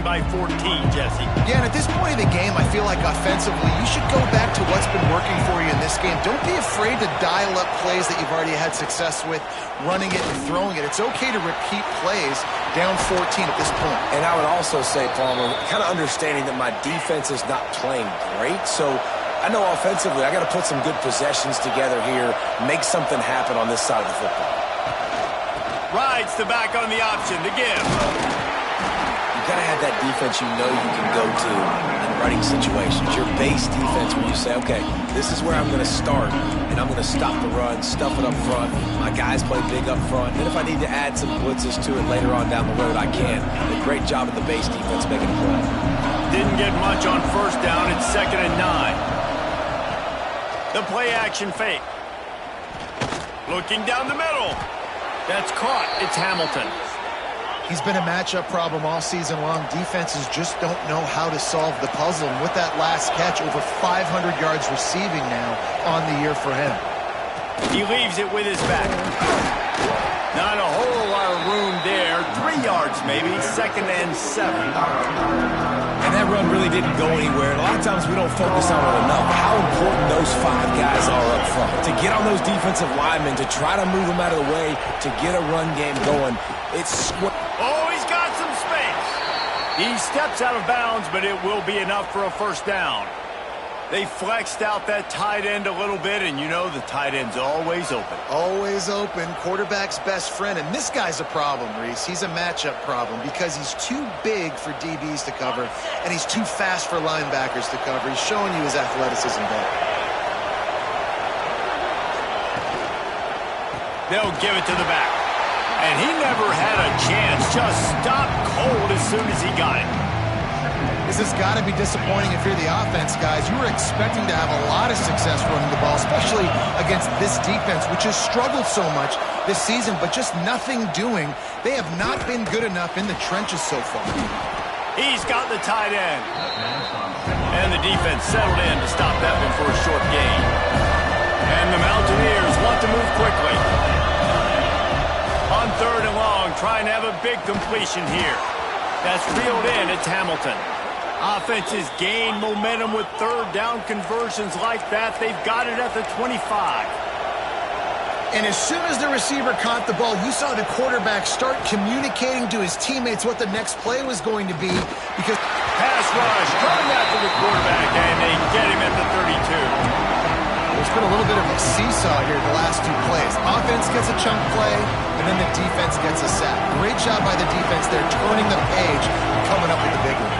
trailing by 14, Jesse. Yeah, and at this point of the game, I feel like offensively, you should go back to what's been working for you in this game. Don't be afraid to dial up plays that you've already had success with, running it and throwing it. It's okay to repeat plays down 14 at this point. And I would also say, Palmer, kind of understanding that my defense is not playing great, so I know offensively I got to put some good possessions together here, make something happen on this side of the football. Rides the back on the option to give. You got to have that defense you know you can go to in running situations. Your base defense where you say, okay, this is where I'm going to start, and I'm going to stop the run, stuff it up front. My guys play big up front. And if I need to add some blitzes to it later on down the road, I can. A great job at the base defense making a play. Didn't get much on first down. It's 2nd and 9. The play action fake. Looking down the middle. That's caught. It's Hamilton. He's been a matchup problem all season long. Defenses just don't know how to solve the puzzle. And with that last catch, over 500 yards receiving now on the year for him. He leaves it with his back. Not a whole lot of room there. 3 yards maybe. 2nd and 7. And that run really didn't go anywhere. And a lot of times we don't focus on it enough. How important those 5 guys are up front. To get on those defensive linemen, to try to move them out of the way, to get a run game going. It's... Oh, he's got some space. He steps out of bounds, but it will be enough for a first down. They flexed out that tight end a little bit, and you know the tight end's always open. Always open. Quarterback's best friend. And this guy's a problem, Reese. He's a matchup problem because he's too big for DBs to cover, and he's too fast for linebackers to cover. He's showing you his athleticism there. They'll give it to the back. And he never had a chance. Just stopped cold as soon as he got it. This has got to be disappointing if you're the offense, guys. You were expecting to have a lot of success running the ball, especially against this defense, which has struggled so much this season, but just nothing doing. They have not been good enough in the trenches so far. He's got the tight end. And the defense settled in to stop that one for a short gain. And the Mountaineers want to move quickly. On 3rd and long, trying to have a big completion here. That's reeled in. It's Hamilton. Offenses gain momentum with 3rd down conversions like that. They've got it at the 25. And as soon as the receiver caught the ball, you saw the quarterback start communicating to his teammates what the next play was going to be because... Pass rush, going after the quarterback, and they get him at the 32. There's been a little bit of a seesaw here the last 2 plays. Offense gets a chunk play, and then the defense gets a sack. Great job by the defense there, turning the page and coming up with the big one.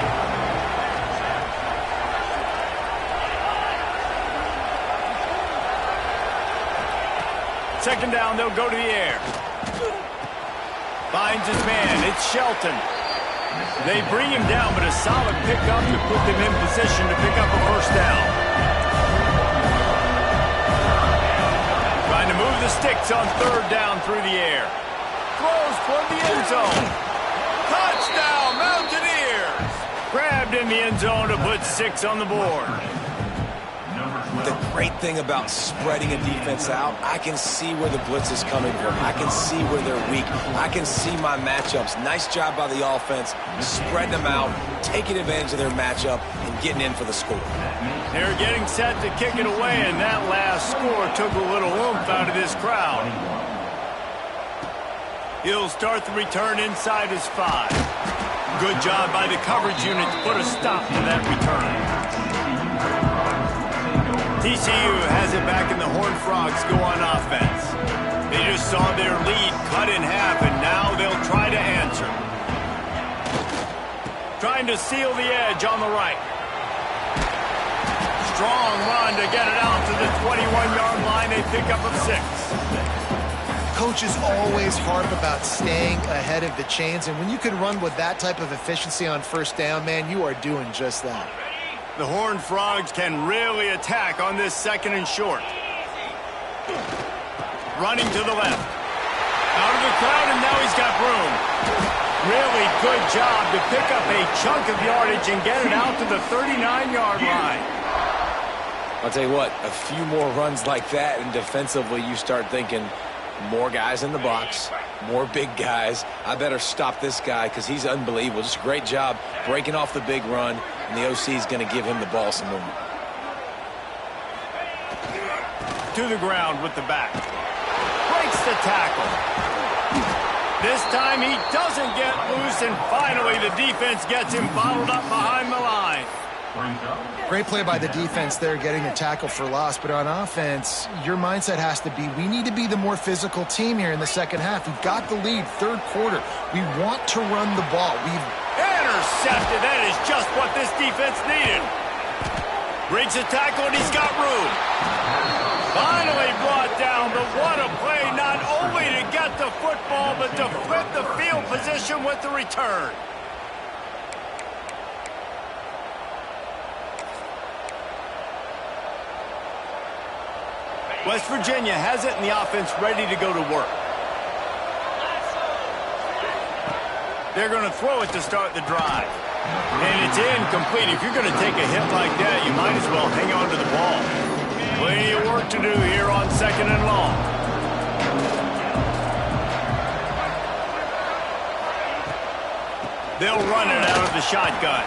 Second down, they'll go to the air. Finds his man. It's Shelton. They bring him down, but a solid pickup to put them in position to pick up a first down. Trying to move the sticks on 3rd down through the air. Throws toward the end zone. Touchdown, Mountaineers! Grabbed in the end zone to put 6 on the board. The great thing about spreading a defense out, I can see where the blitz is coming from. I can see where they're weak. I can see my matchups. Nice job by the offense, spreading them out, taking advantage of their matchup, and getting in for the score. They're getting set to kick it away, and that last score took a little oomph out of this crowd. He'll start the return inside his 5. Good job by the coverage unit to put a stop to that return. TCU has it back and the Horned Frogs go on offense. They just saw their lead cut in half, and now they'll try to answer. Trying to seal the edge on the right. Strong run to get it out to the 21-yard line. They pick up a 6. Coaches always harp about staying ahead of the chains, and when you can run with that type of efficiency on first down, man, you are doing just that. The Horned Frogs can really attack on this 2nd and short. Running to the left. Out of the crowd, and now he's got room. Really good job to pick up a chunk of yardage and get it out to the 39-yard line. I'll tell you what, a few more runs like that, and defensively you start thinking more guys in the box, more big guys. I better stop this guy because he's unbelievable. Just a great job breaking off the big run, and the OC is going to give him the ball some movement. To the ground with the back. Breaks the tackle. This time he doesn't get loose, and finally the defense gets him bottled up behind the line. Great play by the defense there, getting a tackle for loss. But on offense, your mindset has to be, we need to be the more physical team here in the second half. We've got the lead, third quarter. We want to run the ball. We've intercepted. That is just what this defense needed. Breaks a tackle, and he's got room. Finally brought down, but what a play, not only to get the football, but to flip the field position with the return. West Virginia has it in the offense ready to go to work. They're going to throw it to start the drive. And it's incomplete. If you're going to take a hit like that, you might as well hang on to the ball. Plenty of work to do here on 2nd and long. They'll run it out of the shotgun.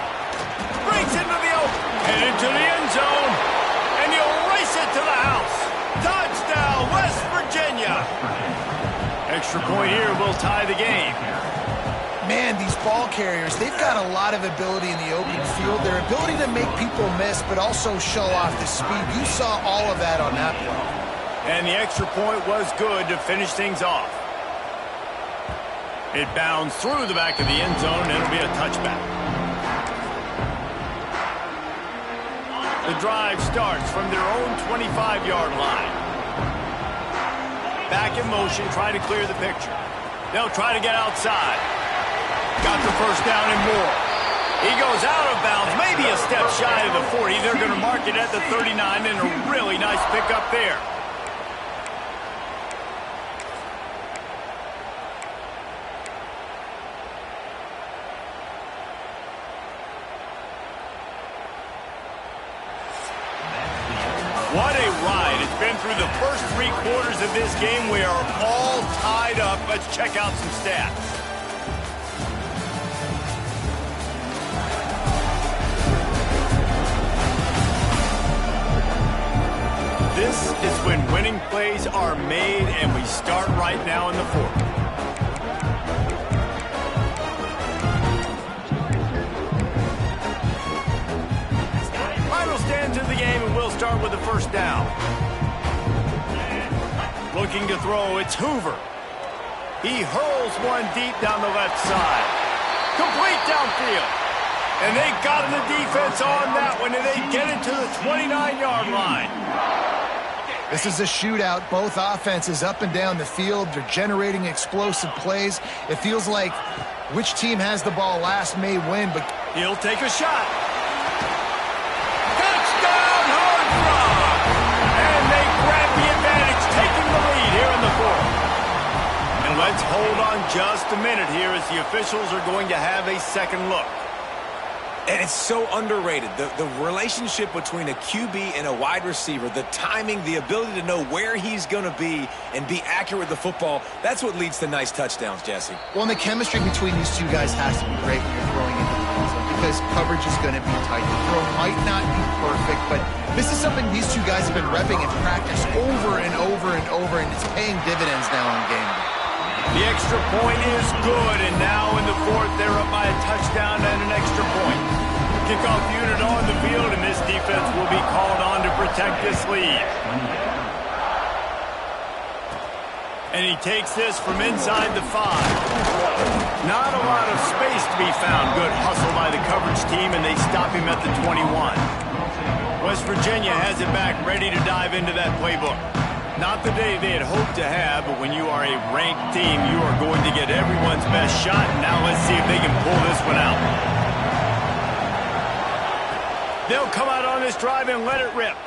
Breaks into the open, and into the end zone, and he'll race it to the house. Touchdown, West Virginia. Extra point here will tie the game. Man, these ball carriers, they've got a lot of ability in the open field. Their ability to make people miss, but also show off the speed. You saw all of that on that play. And the extra point was good to finish things off. It bounds through the back of the end zone, and it'll be a touchback. The drive starts from their own 25-yard line. Back in motion, trying to clear the picture. They'll try to get outside. Got the first down and more. He goes out of bounds, maybe a step shy of the 40. They're going to mark it at the 39, and a really nice pickup there. What a ride. It's been through the first 3 quarters of this game. We are all tied up. Let's check out some stats. This is when winning plays are made, and we start right now in the 4th. Final stands in the game, and we'll start with the first down. Looking to throw, it's Hoover. He hurls one deep down the left side. Complete downfield. And they got the defense on that one, and they get it to the 29-yard line. This is a shootout. Both offenses up and down the field. They're generating explosive plays. It feels like which team has the ball last may win, but he'll take a shot. Touchdown, Hard Rock! And they grab the advantage, taking the lead here in the 4th. And let's hold on just a minute here as the officials are going to have a second look. And it's so underrated. The relationship between a QB and a wide receiver, the timing, the ability to know where he's going to be and be accurate with the football, that's what leads to nice touchdowns, Jesse. Well, and the chemistry between these two guys has to be great when you're throwing into the end zone because coverage is going to be tight. The throw might not be perfect, but this is something these two guys have been repping in practice over and over and over, and it's paying dividends now in game. The extra point is good, and now in the 4th, they're up by a touchdown and an extra point. Kickoff unit on the field, and this defense will be called on to protect this lead. And he takes this from inside the 5. Not a lot of space to be found. Good hustle by the coverage team, and they stop him at the 21. West Virginia has it back, ready to dive into that playbook. Not the day they had hoped to have, but when you are a ranked team, you are going to get everyone's best shot. And now let's see if they can pull this one out. They'll come out on this drive and let it rip.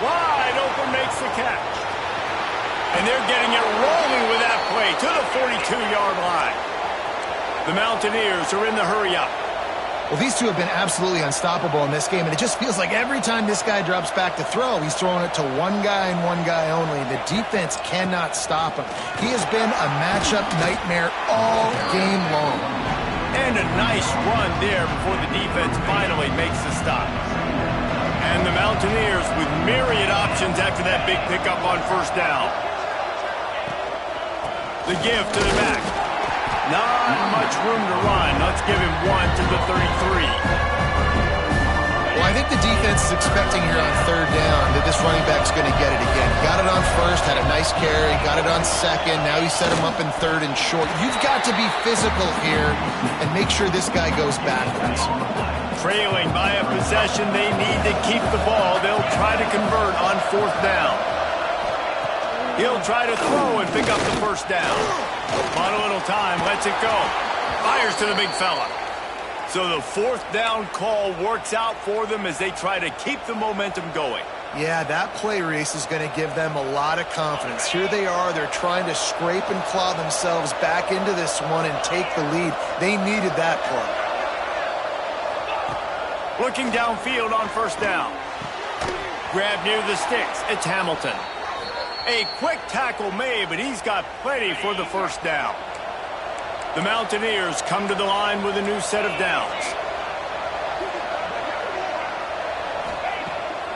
Wide open makes the catch. And they're getting it rolling with that play to the 42-yard line. The Mountaineers are in the hurry-up. Well, these two have been absolutely unstoppable in this game, and it just feels like every time this guy drops back to throw, he's throwing it to one guy and one guy only. The defense cannot stop him. He has been a matchup nightmare all game long. And a nice run there before the defense finally makes the stop. And the Mountaineers with myriad options after that big pickup on first down. The give to the back. Not much room to run. Let's give him one to the 33. Well, I think the defense is expecting here on third down that this running back's going to get it again. Got it on first, had a nice carry, got it on second. Now he set him up in third and short. You've got to be physical here and make sure this guy goes backwards. Trailing by a possession, they need to keep the ball. They'll try to convert on fourth down. He'll try to throw and pick up the first down. On a little time, lets it go. Fires to the big fella. So the fourth down call works out for them as they try to keep the momentum going. Yeah, that play, Reese, is going to give them a lot of confidence. Here they are. They're trying to scrape and claw themselves back into this one and take the lead. They needed that play. Looking downfield on first down. Grab near the sticks. It's Hamilton. A quick tackle made, but he's got plenty for the first down. The Mountaineers come to the line with a new set of downs.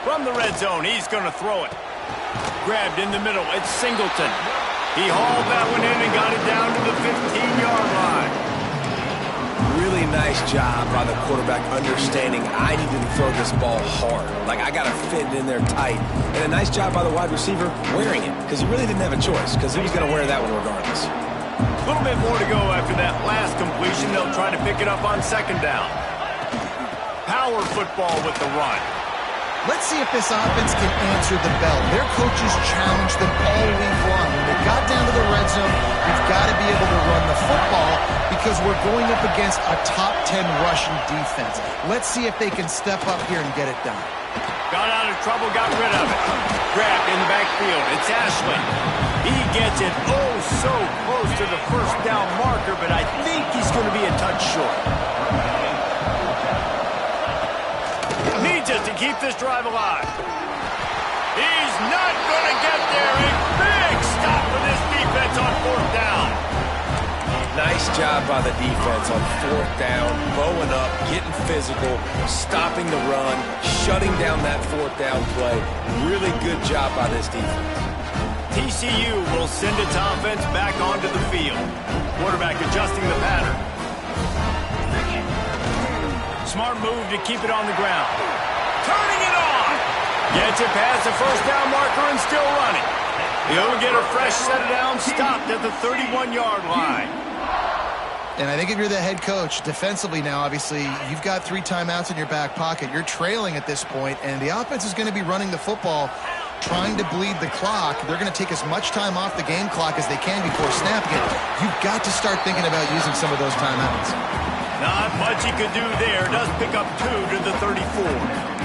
From the red zone, he's going to throw it. Grabbed in the middle, it's Singleton. He hauled that one in and got it down to the 15-yard line. Really nice job by the quarterback understanding I need to throw this ball hard. Like, I got to fit it in there tight. And a nice job by the wide receiver wearing it, because he really didn't have a choice, because he was going to wear that one regardless. A little bit more to go after that last completion. They'll try to pick it up on second down. Power football with the run. Let's see if this offense can answer the bell. Their coaches challenged them all week long. When they got down to the red zone, we've got to be able to run the football because we're going up against a top 10 rushing defense. Let's see if they can step up here and get it done. Got out of trouble, got rid of it. Grabbed in the backfield. It's Ashley. He gets it oh so close to the first down marker, but I think he's going to be a touch short. Needs it to keep this drive alive. He's not going to get there. A big stop for this defense on fourth down. Nice job by the defense on fourth down, bowing up, getting physical, stopping the run, shutting down that fourth down play. Really good job by this defense. TCU will send its offense back onto the field. Quarterback adjusting the pattern. Smart move to keep it on the ground. Turning it on. Gets it past the first down marker and still running. He'll get a fresh set of downs, stopped at the 31-yard line. And I think if you're the head coach, defensively now, obviously, you've got 3 timeouts in your back pocket. You're trailing at this point, and the offense is going to be running the football, trying to bleed the clock. They're going to take as much time off the game clock as they can before snapping it. You've got to start thinking about using some of those timeouts. Not much he could do there. Does pick up 2 to the 34.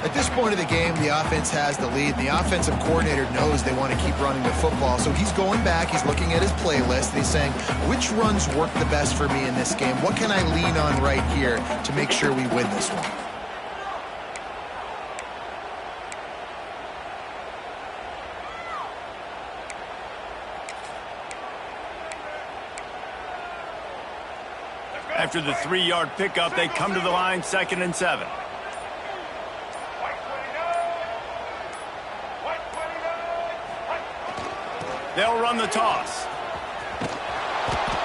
At this point of the game, the offense has the lead. The offensive coordinator knows they want to keep running the football. So he's going back, he's looking at his playlist, and he's saying, which runs work the best for me in this game? What can I lean on right here to make sure we win this one? After the 3-yard pickup, they come to the line, 2nd and 7. They'll run the toss.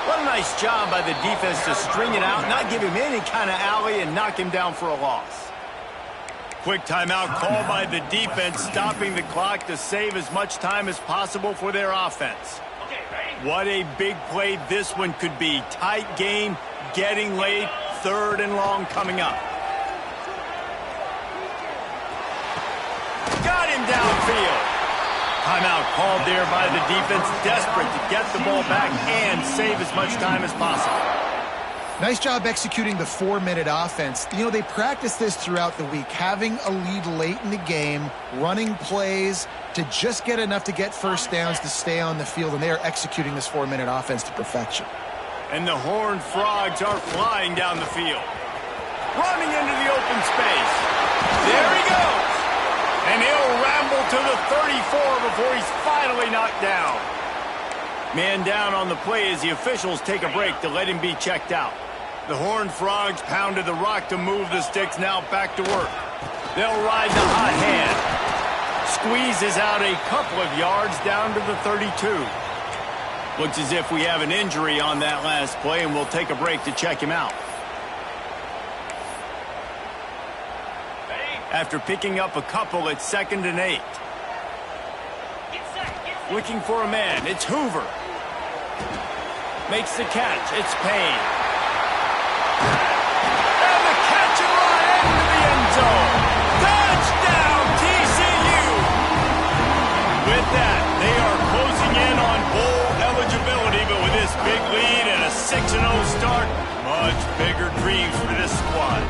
What a nice job by the defense to string it out, not give him any kind of alley, and knock him down for a loss. Quick timeout called by the defense, stopping the clock to save as much time as possible for their offense. What a big play this one could be. Tight game, getting late, 3rd and long coming up. Got him downfield. Timeout called there by the defense, desperate to get the ball back and save as much time as possible. Nice job executing the 4-minute offense. You know, they practice this throughout the week, having a lead late in the game, running plays to just get enough to get first downs to stay on the field, and they are executing this 4-minute offense to perfection. And the Horned Frogs are flying down the field. running into the open space. There he goes. And he'll ramble to the 34 before he's finally knocked down. Man down on the play as the officials take a break to let him be checked out. The Horned Frogs pounded the rock to move the sticks, now back to work. They'll ride the hot hand. Squeezes out a couple of yards down to the 32. Looks as if we have an injury on that last play, and we'll take a break to check him out. After picking up a couple, it's 2nd and 8. Looking for a man, it's Hoover. Makes the catch, it's Payne. And the catch and run into the end zone. Touchdown, TCU! With that, they are closing in on bowl eligibility, but with this big lead and a 6-0 start, much bigger dreams for this squad.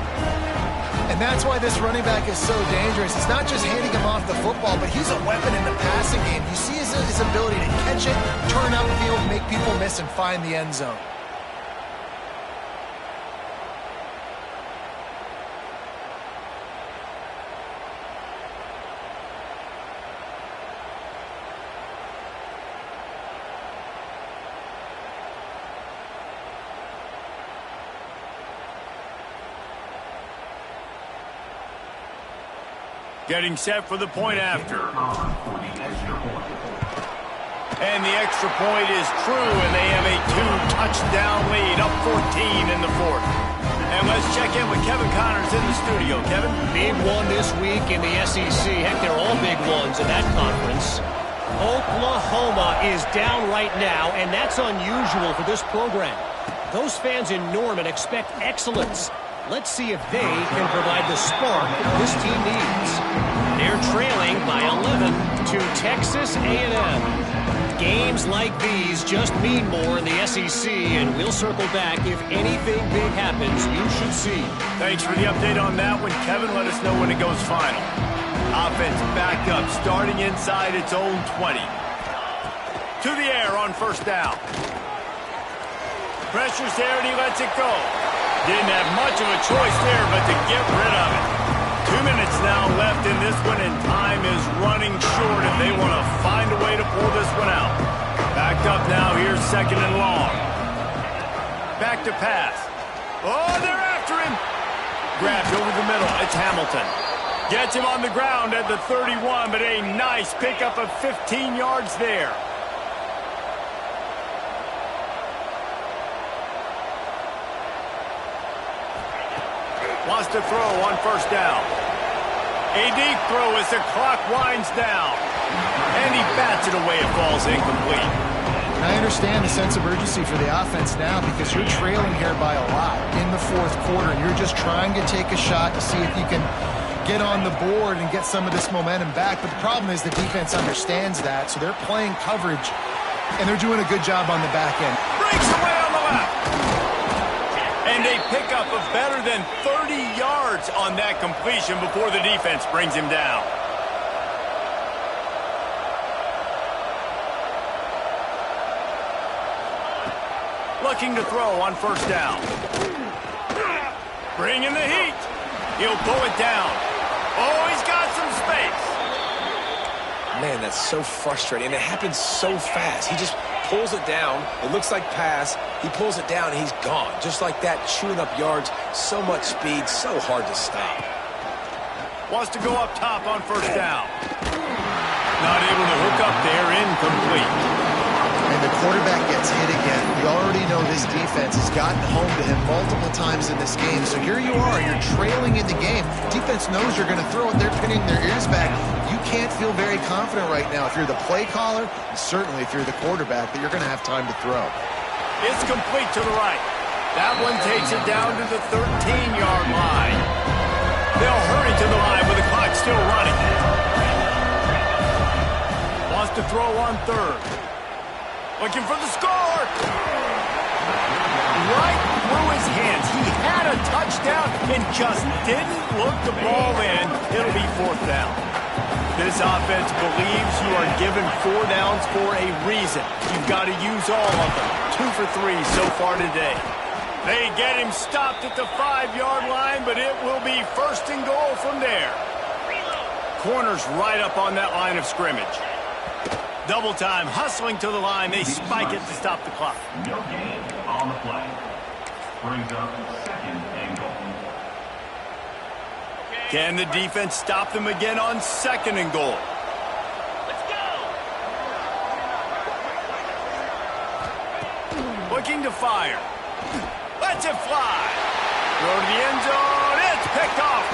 And that's why this running back is so dangerous. It's not just handing him off the football, but he's a weapon in the passing game. You see his ability to catch it, turn upfield, make people miss, and find the end zone. Getting set for the point after. And the extra point is true, and they have a 2-touchdown lead, up 14 in the 4th. And let's check in with Kevin Connors in the studio. Kevin? Big one this week in the SEC. Heck, they're all big ones in that conference. Oklahoma is down right now, and that's unusual for this program. Those fans in Norman expect excellence. Let's see if they can provide the spark this team needs. They're trailing by 11 to Texas A&M. Games like these just mean more in the SEC, and we'll circle back if anything big happens you should see. Thanks for the update on that one, Kevin. Let us know when it goes final. Offense back up, starting inside its own 20. To the air on 1st down. Pressure's there, and he lets it go. Didn't have much of a choice there, but to get rid of it. 2 minutes now left in this one, and time is running short if they want to find a way to pull this one out. Backed up now, here's 2nd and long. Back to pass. Oh, they're after him. Grabbed over the middle, it's Hamilton. Gets him on the ground at the 31, but a nice pickup of 15 yards there. Wants to throw on 1st down. A deep throw as the clock winds down. And he bats it away. It falls incomplete. And I understand the sense of urgency for the offense now because you're trailing here by a lot in the 4th quarter. And you're just trying to take a shot to see if you can get on the board and get some of this momentum back. But the problem is the defense understands that. So they're playing coverage, and they're doing a good job on the back end. Breaks away on the left. And a pickup of better than 30 yards on that completion before the defense brings him down. Looking to throw on 1st down. Bringing the heat. He'll pull it down. Oh, he's got some space. Man, that's so frustrating. And it happens so fast. He just pulls it down. It looks like pass. He pulls it down, and he's gone. Just like that, chewing up yards. So much speed, so hard to stop. Wants to go up top on 1st down. Not able to hook up there, incomplete. And the quarterback gets hit again. You already know this defense has gotten home to him multiple times in this game. So here you are, you're trailing in the game. Defense knows you're going to throw it. They're pinning their ears back. You can't feel very confident right now if you're the play caller, and certainly if you're the quarterback, that you're going to have time to throw. It's complete to the right. That one takes it down to the 13-yard line. They'll hurry to the line with the clock still running. Wants to throw on 3rd. Looking for the score. Right through his hands. He had a touchdown and just didn't look the ball in. It'll be 4th down. This offense believes you are given 4 downs for a reason. You've got to use all of them. 2 for 3 so far today. They get him stopped at the 5-yard line, but it will be 1st and goal from there. Corner's right up on that line of scrimmage. Double time, hustling to the line. They spike it to stop the clock. No gain on the play. Brings up 2nd and goal. Can the defense stop them again on 2nd and goal? Let's go. Looking to fire. Lets it fly. Throw to the end zone. It's picked off.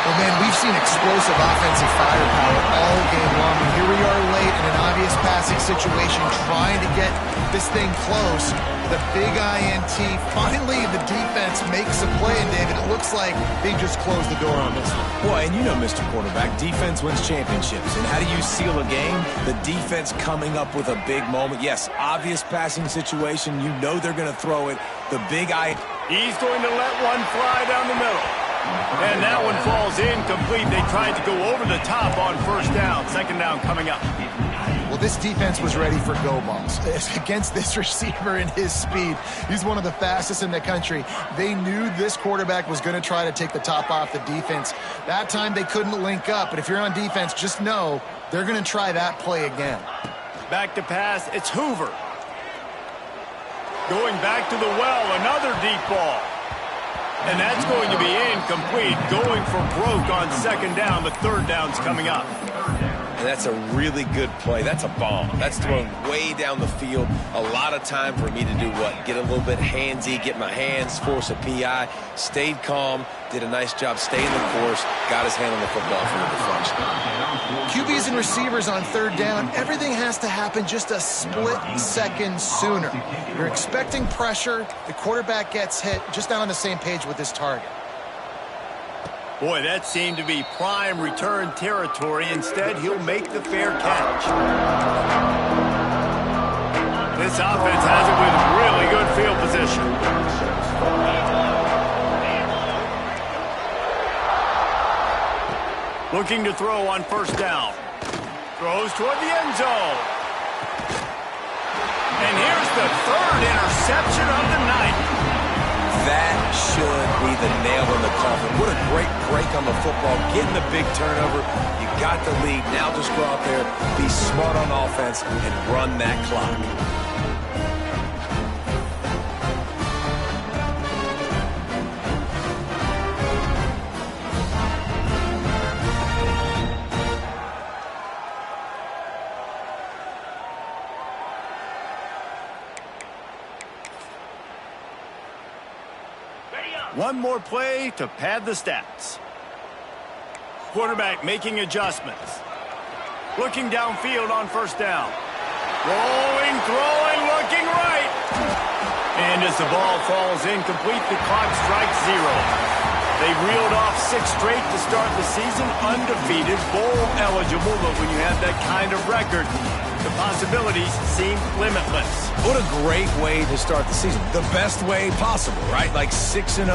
Well, man, we've seen explosive offensive firepower all game long. And here we are late in an obvious passing situation trying to get this thing close. The big INT. Finally, the defense makes a play. And, David, it looks like they just closed the door on this one. Boy, and you know, Mr. Quarterback, defense wins championships. And how do you seal a game? The defense coming up with a big moment. Yes, obvious passing situation. You know they're going to throw it. The big INT. He's going to let one fly down the middle. And that one falls incomplete. They tried to go over the top on 1st down. 2nd down coming up. Well, this defense was ready for go balls against this receiver and his speed. He's one of the fastest in the country. They knew this quarterback was going to try to take the top off the defense. That time they couldn't link up, but if you're on defense, just know they're going to try that play again. Back to pass, it's Hoover. Going back to the well, another deep ball. And that's going to be incomplete. Going for broke on 2nd down. The 3rd down's coming up. And that's a really good play. That's a bomb. That's thrown way down the field. A lot of time for me to do what? Get a little bit handsy, get my hands, force a PI. Stayed calm, did a nice job staying the course, got his hand on the football for the deflection. QBs and receivers on 3rd down, everything has to happen just a split second sooner. You're expecting pressure, the quarterback gets hit, just not on the same page with his target. Boy, that seemed to be prime return territory. Instead, he'll make the fair catch. This offense has it with really good field position. Looking to throw on 1st down. Throws toward the end zone. And here's the 3rd interception of the night. That should be the nail in the coffin. What a great break on the football. Getting the big turnover. You got the lead. Now just go out there, be smart on offense, and run that clock. One more play to pad the stats. Quarterback making adjustments. Looking downfield on 1st down. Rolling, throwing, looking right. And as the ball falls incomplete, the clock strikes 0. They reeled off 6 straight to start the season, undefeated, bowl eligible, but when you have that kind of record, the possibilities seem limitless. What a great way to start the season. The best way possible, right? Like 6-0,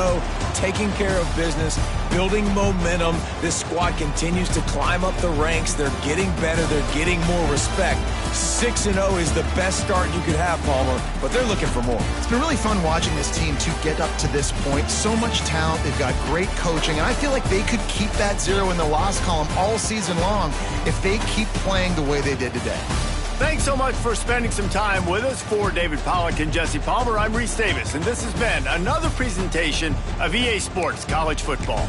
taking care of business, building momentum. This squad continues to climb up the ranks. They're getting better. They're getting more respect. 6-0 is the best start you could have, Palmer, but they're looking for more. It's been really fun watching this team to get up to this point. So much talent. They've got great coaching, and I feel like they could keep that 0 in the loss column all season long if they keep playing the way they did today. Thanks so much for spending some time with us. For David Pollack and Jesse Palmer, I'm Reese Davis, and this has been another presentation of EA Sports College Football.